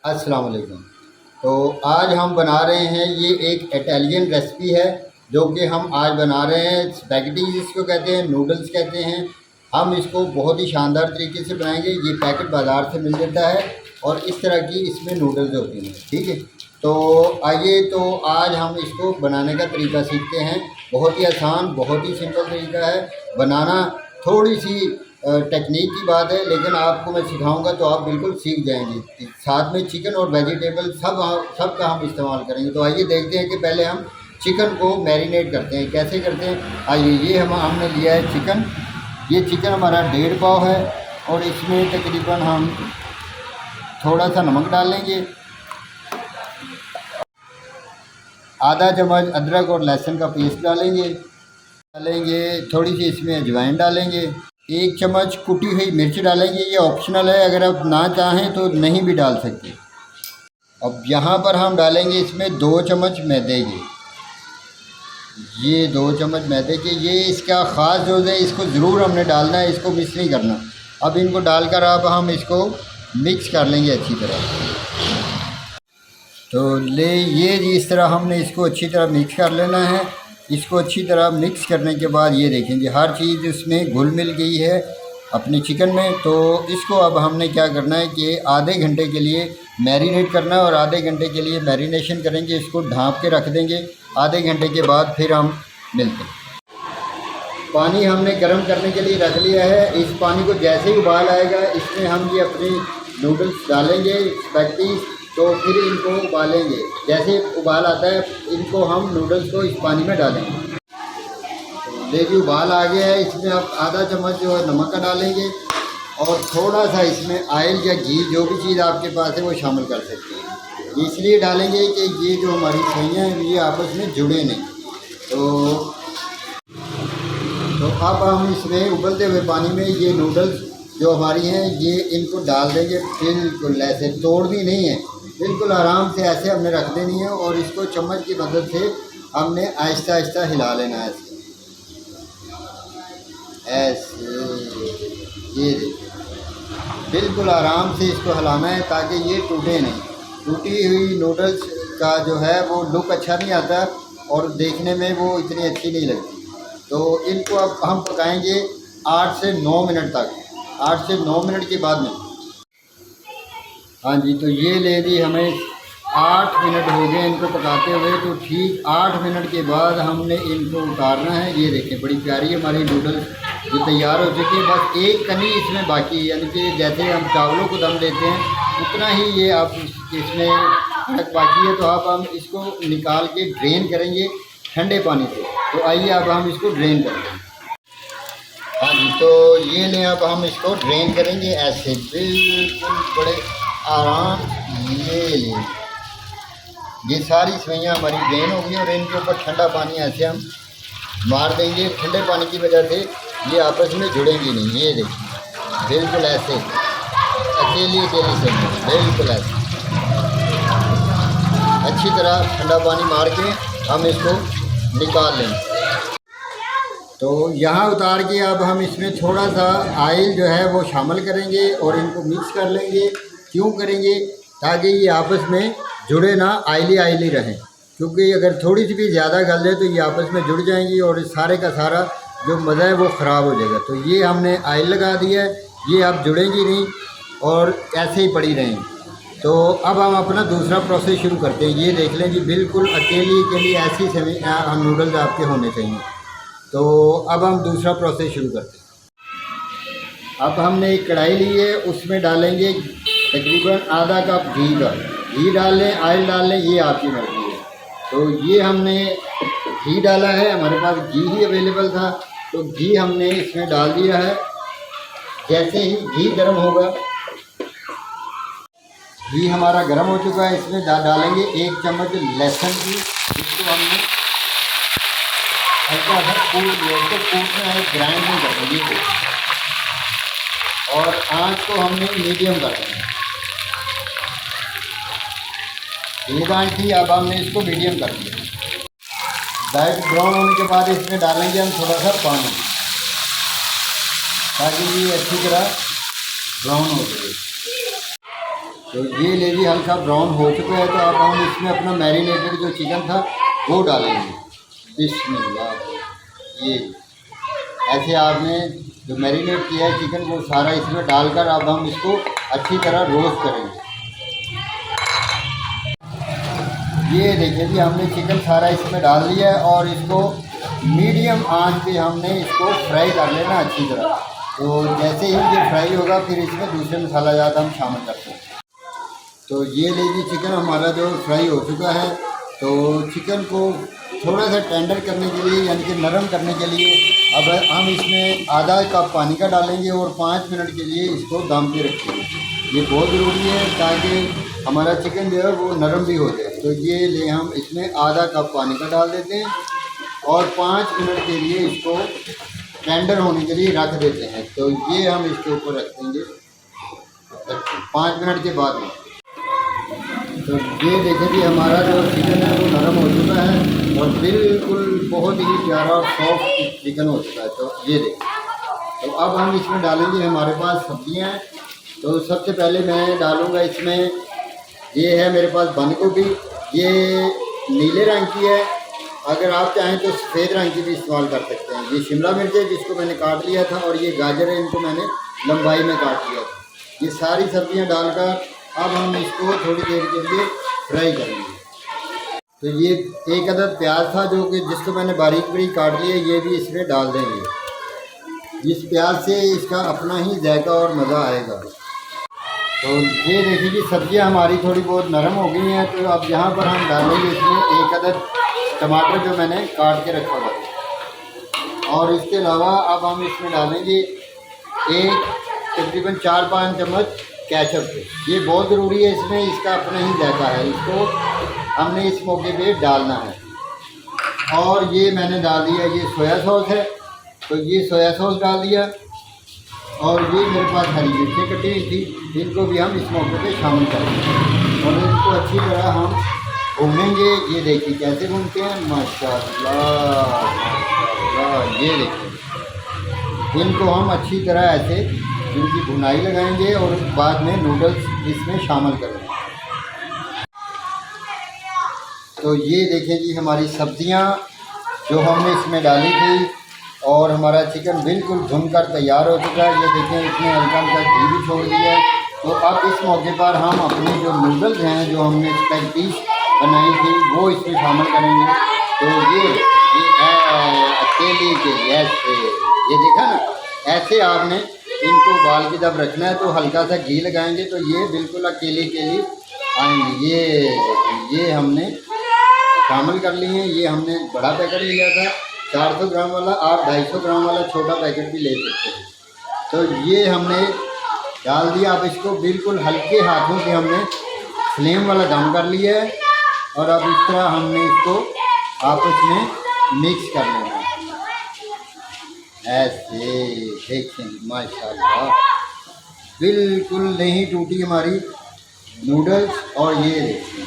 अस्सलाम वालेकुम। तो आज हम बना रहे हैं, ये एक इटालियन रेसिपी है जो कि हम आज बना रहे हैं। स्पैगेटी जिसको कहते हैं, नूडल्स कहते हैं। हम इसको बहुत ही शानदार तरीके से बनाएंगे। ये पैकेट बाज़ार से मिल जाता है और इस तरह की इसमें नूडल्स होते हैं, ठीक है। तो आइए, तो आज हम इसको बनाने का तरीका सीखते हैं। बहुत ही आसान, बहुत ही सिंपल तरीका है बनाना। थोड़ी सी टेक्निक की बात है, लेकिन आपको मैं सिखाऊंगा तो आप बिल्कुल सीख जाएंगे। साथ में चिकन और वेजिटेबल सब का हम इस्तेमाल करेंगे। तो आइए देखते हैं कि पहले हम चिकन को मैरिनेट करते हैं, कैसे करते हैं। आइए, ये हमने लिया है चिकन। ये चिकन हमारा 1.5 पाव है और इसमें तकरीबन हम थोड़ा सा नमक डालेंगे, आधा चम्मच अदरक और लहसुन का पेस्ट डालेंगे। थोड़ी सी इसमें अजवाइन डालेंगे, 1 चम्मच कुटी हुई मिर्च डालेंगे। ये ऑप्शनल है, अगर आप ना चाहें तो नहीं भी डाल सकते। अब यहाँ पर हम डालेंगे इसमें 2 चम्मच मैदे के। ये 2 चम्मच मैदे के, ये इसका ख़ास जो है, इसको ज़रूर हमने डालना है, इसको मिक्स नहीं करना। अब इनको डालकर अब हम इसको मिक्स कर लेंगे अच्छी तरह। तो ये इस तरह हमने इसको अच्छी तरह मिक्स कर लेना है। इसको अच्छी तरह मिक्स करने के बाद ये देखेंगे हर चीज़ उसमें घुल मिल गई है अपने चिकन में। तो इसको अब हमने क्या करना है कि आधे घंटे के लिए मैरिनेट करना है और आधे घंटे के लिए मैरिनेशन करेंगे। इसको ढाँप के रख देंगे। आधे घंटे के बाद फिर हम मिलते हैं। पानी हमने गर्म करने के लिए रख लिया है। इस पानी को जैसे ही उबाल आएगा, इसमें हम ये अपनी नूडल्स डालेंगे, स्पैगेटी। तो फिर इनको उबालेंगे। जैसे उबाल आता है, इनको हम नूडल्स को इस पानी में डालेंगे। देखिए उबाल आ गया है। इसमें आप आधा चम्मच जो है नमक का डालेंगे और थोड़ा सा इसमें ऑयल या घी, जो भी चीज़ आपके पास है वो शामिल कर सकते हैं। इसलिए डालेंगे कि ये जो हमारी सब्जियाँ हैं ये आपस में जुड़े नहीं। तो अब हम इसमें उबलते हुए पानी में ये नूडल्स जो हमारी हैं, ये इनको डाल देंगे। बिल्कुल ऐसे तोड़नी नहीं है, बिल्कुल आराम से ऐसे हमने रख देनी है और इसको चम्मच की मदद से हमने आहिस्ता आहिस्ता हिला लेना है। ऐसे ये बिल्कुल आराम से इसको हिलाना है ताकि ये टूटे नहीं। टूटी हुई नूडल्स का जो है वो लुक अच्छा नहीं आता और देखने में वो इतनी अच्छी नहीं लगती। तो इनको अब हम पकाएंगे 8 से 9 मिनट तक। 8 से 9 मिनट के बाद में, हाँ जी, तो ये ले दी हमें 8 मिनट हो गए इनको पकाते हुए। तो ठीक 8 मिनट के बाद हमने इनको उतारना है। ये देखें बड़ी प्यारी हमारी नूडल्स ये तैयार हो चुकी है। बस एक कनी इसमें बाकी है, यानी कि जैसे हम चावलों को दम देते हैं उतना ही ये अब इसमें फर्क बाकी है। तो अब हम इसको निकाल के ड्रेन करेंगे ठंडे पानी से। तो आइए अब हम इसको ड्रेन करेंगे। हाँ जी, तो ये लें, अब हम इसको ड्रेन करेंगे ऐसे बिल्कुल बड़े आराम। ये सारी सवैयाँ हमारी ड्रेन हो गई और इनके ऊपर ठंडा पानी ऐसे हम मार देंगे। ठंडे पानी की वजह से ये आपस में जुड़ेंगी नहीं। ये देखिए बिल्कुल ऐसे अकेली से बिल्कुल ऐसे अच्छी तरह ठंडा पानी मार के हम इसको निकाल लेंगे। तो यहाँ उतार के अब हम इसमें थोड़ा सा ऑयल जो है वो शामिल करेंगे और इनको मिक्स कर लेंगे। क्यों करेंगे? ताकि ये आपस में जुड़े ना, आयली रहें। क्योंकि अगर थोड़ी सी भी ज़्यादा गल जाए तो ये आपस में जुड़ जाएंगी और इस सारे का सारा जो मज़ा है वो ख़राब हो जाएगा। तो ये हमने ऑयल लगा दिया है, ये अब जुड़ेंगी नहीं और ऐसे ही पड़ी रहेंगी। तो अब हम अपना दूसरा प्रोसेस शुरू करते हैं। ये देख लें जी, बिल्कुल अकेली ऐसी हम नूडल्स आपके होने चाहिए। तो अब हम दूसरा प्रोसेस शुरू करते हैं। अब हमने एक कढ़ाई ली है, उसमें डालेंगे तकरीबन आधा कप घी डाल लें, ऑयल डाल लें, ये आपकी मर्ज़ी है। तो ये हमने घी डाला है, हमारे पास घी ही अवेलेबल था तो घी हमने इसमें डाल दिया है। जैसे ही घी गर्म होगा, घी हमारा गर्म हो चुका है, इसमें डालेंगे 1 चम्मच लहसुन की। इसको हमने हल्का सा कूटना है, ग्राइंड नहीं करना ये। और आँच को हमने मीडियम कर देना। एक आँच थी, अब हमने इसको मीडियम कर दिया। लाइट ब्राउन होने के बाद इसमें डालेंगे हम थोड़ा सा पानी ताकि ये अच्छी तरह ब्राउन हो जाए। तो ये लेजी हल्का ब्राउन हो चुका है, तो अब हम इसमें अपना मैरिनेटेड जो चिकन था वो डालेंगे। बिस्मिल्लाह। ये ऐसे आपने जो मैरिनेट किया है चिकन वो सारा इसमें डालकर अब हम इसको अच्छी तरह रोस्ट करेंगे। ये देखिए जी, हमने चिकन सारा इसमें डाल दिया है और इसको मीडियम आंच पे हमने इसको फ्राई कर लेना अच्छी तरह। तो जैसे ही ये फ्राई होगा फिर इसमें दूसरे मसाला ज़्यादा हम शामिल करते हैं। तो ये लीजिए चिकन हमारा जो फ्राई हो चुका है। तो चिकन को थोड़ा सा टेंडर करने के लिए यानी कि नरम करने के लिए अब हम इसमें आधा कप पानी का डालेंगे और 5 मिनट के लिए इसको दम पे रखेंगे। ये बहुत ज़रूरी है ताकि हमारा चिकन जो है वो नरम भी हो जाए। तो ये ले हम इसमें आधा कप पानी का डाल देते हैं और 5 मिनट के लिए इसको टेंडर होने के लिए रख देते हैं। तो ये हम इसके ऊपर रख देंगे 5 मिनट के बाद में। तो ये देखें कि हमारा जो चिकन है वो नरम हो चुका है और बिल्कुल बहुत ही प्यारा और सॉफ्ट चिकन हो चुका है। तो ये देखें। तो अब हम इसमें डालेंगे, हमारे पास सब्जियां हैं। तो सबसे पहले मैं डालूँगा इसमें, ये है मेरे पास बंद गोभी, ये नीले रंग की है। अगर आप चाहें तो सफ़ेद रंग की भी इस्तेमाल कर सकते हैं। ये शिमला मिर्च है जिसको मैंने काट लिया था और ये गाजर है, इनको मैंने लंबाई में काट लिया था। ये सारी सब्जियां डालकर अब हम इसको थोड़ी देर के लिए फ्राई करेंगे। तो ये एक अदद प्याज था जो कि जिसको मैंने बारीक बारीक काट लिया, ये भी इसमें डाल देंगे। इस प्याज से इसका अपना ही जायका और मज़ा आएगा। तो ये देखिए कि सब्जियां हमारी थोड़ी बहुत नरम हो गई हैं। तो अब यहाँ पर हम डालेंगे इसमें एक अदद टमाटर जो मैंने काट के रखा हुआ था। और इसके अलावा अब हम इसमें डालेंगे एक तकरीबन 4-5 चम्मच केचप। ये बहुत ज़रूरी है, इसमें इसका अपना ही जायका है, इसको हमने इस मौके पे डालना है। और ये मैंने डाल दिया, ये सोया सॉस है, तो ये सोया सॉस डाल दिया। और ये मेरे पास हरी मिर्चें कटी हुई थी, इनको भी हम इस मौके पे शामिल करेंगे और इनको अच्छी तरह हम भूनेंगे। ये देखिए कैसे भूनते हैं, माशाल्लाह माशाल्लाह। ये देखिए, इनको हम अच्छी तरह ऐसे इनकी भुनाई लगाएंगे और बाद में नूडल्स इसमें शामिल करेंगे। तो ये देखें जी, हमारी सब्जियां जो हमने इसमें डाली थी और हमारा चिकन बिल्कुल भुनकर तैयार हो चुका है। ये देखें, इसमें हल्का हल्का घी भी छोड़ दिया है। तो अब इस मौके पर हम अपनी जो नूडल्स हैं जो हमने स्पैगेटी बनाई थी वो इसमें शामिल करेंगे। तो ये अकेले के ऐसे, ये देखा ना, ऐसे आपने इनको उबाल के जब रखना है तो हल्का सा घी लगाएंगे तो ये बिल्कुल अकेले के लिए आएंगे। ये हमने शामिल कर लिए हैं। ये हमने बड़ा पैकेट लिया था 400 ग्राम वाला, आप 250 ग्राम वाला छोटा पैकेट भी ले सकते हैं। तो ये हमने डाल दिया। अब इसको बिल्कुल हल्के हाथों से हमने फ्लेम वाला दम कर लिया है और अब इस तरह हमने इसको आपस में मिक्स कर लेना है। ऐसे देखें माशाल्लाह, बिल्कुल नहीं टूटी हमारी नूडल्स। और ये देखें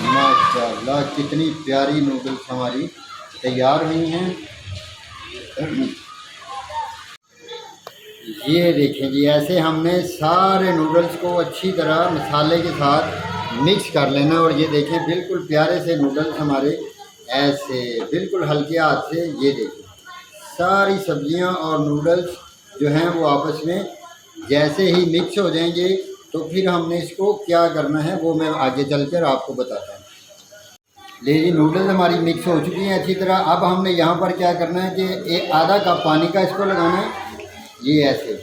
माशाल्लाह कितनी प्यारी नूडल्स हमारी तैयार हुई हैं। ये देखें जी, ऐसे हमने सारे नूडल्स को अच्छी तरह मसाले के साथ मिक्स कर लेना। और ये देखें बिल्कुल प्यारे से नूडल्स हमारे ऐसे बिल्कुल हल्के हाथ से, ये देखें सारी सब्जियां और नूडल्स जो हैं वो आपस में जैसे ही मिक्स हो जाएंगे तो फिर हमने इसको क्या करना है वो मैं आगे चलकर आपको बताता हूँ। लेकिन नूडल्स हमारी मिक्स हो चुकी हैं अच्छी तरह। अब हमने यहाँ पर क्या करना है कि एक आधा कप पानी का इसको लगाना है। ये ऐसे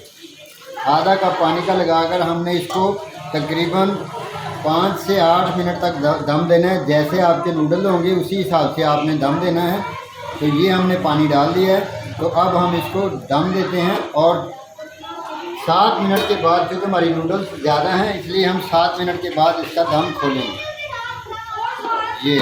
आधा कप पानी का लगाकर हमने इसको तकरीबन 5 से 8 मिनट तक दम देना है। जैसे आपके नूडल होंगे उसी हिसाब से आपने दम देना है। तो ये हमने पानी डाल दिया है। तो अब हम इसको दम देते हैं और 7 मिनट के बाद, क्योंकि हमारी नूडल्स ज़्यादा हैं इसलिए हम 7 मिनट के बाद इसका दम खोलेंगे। ये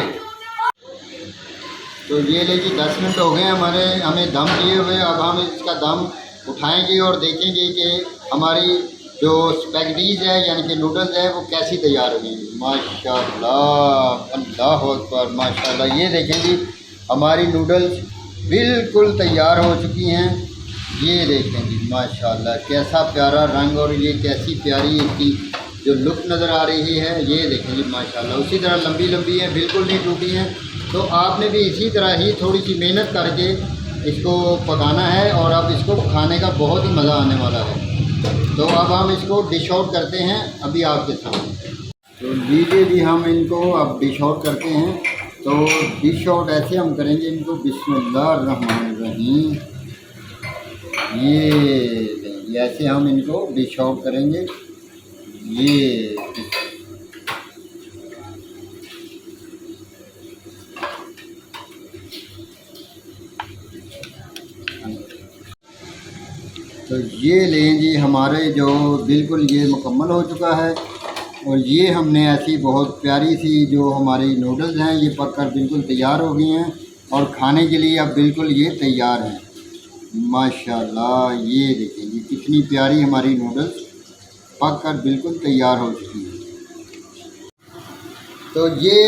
तो ये लेकिन 10 मिनट हो गए हमें दम दिए हुए। अब हम इसका दम उठाएंगे और देखेंगे कि हमारी जो स्पैगेटीज़ है यानी कि नूडल्स है वो कैसी तैयार हुई। माशाल्लाह, अल्लाह अकबर, माशाल्लाह। ये देखें जी, हमारी नूडल्स बिल्कुल तैयार हो चुकी हैं। ये देखें जी माशाल्लाह कैसा प्यारा रंग और ये कैसी प्यारी इसकी जो लुक नज़र आ रही है ये देखें जी माशाल्लाह। उसी तरह लंबी लंबी हैं, बिल्कुल नहीं टूटी हैं। तो आपने भी इसी तरह ही थोड़ी सी मेहनत करके इसको पकाना है और अब इसको खाने का बहुत ही मज़ा आने वाला है। तो अब हम इसको डिश आउट करते हैं अभी आपके सामने। तो लीजिए जी, हम इनको अब डिश आउट करते हैं। तो डिश आउट ऐसे हम करेंगे इनको, बिस्मिल्लाहिर्रहमानिर्रहीम। ये ऐसे हम इनको डिश आउट करेंगे। ये तो ये लें जी, हमारे जो बिल्कुल ये मुकम्मल हो चुका है। और ये हमने ऐसी बहुत प्यारी सी जो हमारी नूडल्स हैं ये पककर बिल्कुल तैयार हो गई हैं और खाने के लिए अब बिल्कुल ये तैयार हैं माशाल्लाह। ये देखें जी कितनी प्यारी हमारी नूडल्स पककर बिल्कुल तैयार हो चुकी है। तो ये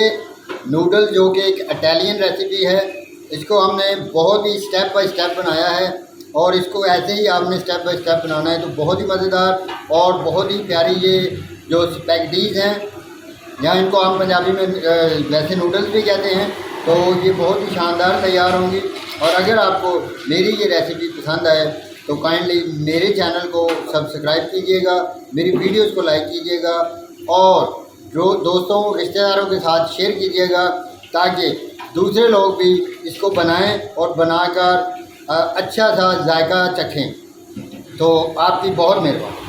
नूडल जो कि एक इटालियन रेसिपी है, इसको हमने बहुत ही स्टेप बाय स्टेप बनाया है और इसको ऐसे ही आपने स्टेप बाय स्टेप बनाना है। तो बहुत ही मज़ेदार और बहुत ही प्यारी ये जो स्पैगेटीज़ हैं, या इनको हम पंजाबी में वैसे नूडल्स भी कहते हैं, तो ये बहुत ही शानदार तैयार होंगी। और अगर आपको मेरी ये रेसिपी पसंद आए तो काइंडली मेरे चैनल को सब्सक्राइब कीजिएगा, मेरी वीडियोस को लाइक कीजिएगा और जो दोस्तों रिश्तेदारों के साथ शेयर कीजिएगा ताकि दूसरे लोग भी इसको बनाएं और बनाकर अच्छा सा जायका चखें। तो आपकी बहुत मेहरबानी।